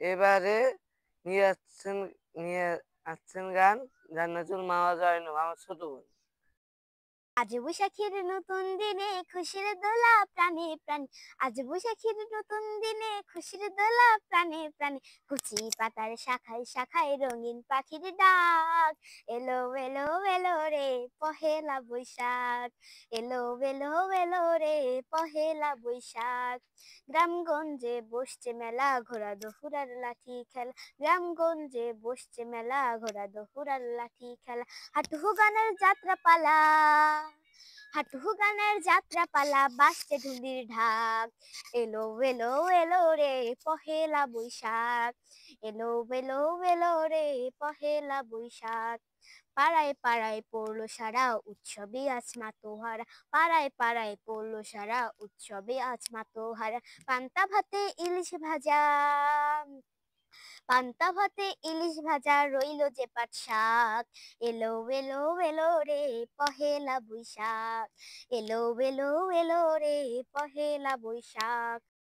এবারে নিয়ে আসছেন নিয়ে আসছেন গান জান্নাতুল মাওয়া জয়নব, আমার ছোট বোন। আজ বৈশাখীর নতুন দিনে খুশির দোলা প্রাণে প্রাণে, আজ বৈশাখীর নতুন দিনে খুশির দোলা প্রাণে প্রাণে, কচি পাতার শাখায় শাখায় রঙিন পাখির ডাক, এলো এলো এলো রে পহেলা বৈশাখ, এলো এলো এলো রে পহেলা বৈশাখ। গ্রামগঞ্জে বসছে মেলা, ঘোড়া দহুরার লাঠি খেলা, গ্রামগঞ্জে বসছে মেলা, ঘোড়া দহুরার লাঠি খেলা, হাটু গানের যাত্রা পালা, হাটু গানের যাত্রা পালা, বাজছে ঢুলির ঢাক, এলো এলো এলো রে পহেলা বৈশাখ, এলো এলো এলো রে পহেলা বৈশাখ। পাড়ায় পাড়ায় পড়লো সারা, উৎসবে আজ মাতোহারা, পাড়ায় পাড়ায় পড়লো সারা, উৎসবে আজ মাতোহারা, পান্তা ভাতে ইলিশ ভাজা, পান্তা ভাতে ইলিশ ভাজা, রইলো যে পাট শাক, এলো এলো এলো রে পহেলা বৈশাখ, এলো এলো এলো রে পহেলা বৈশাখ।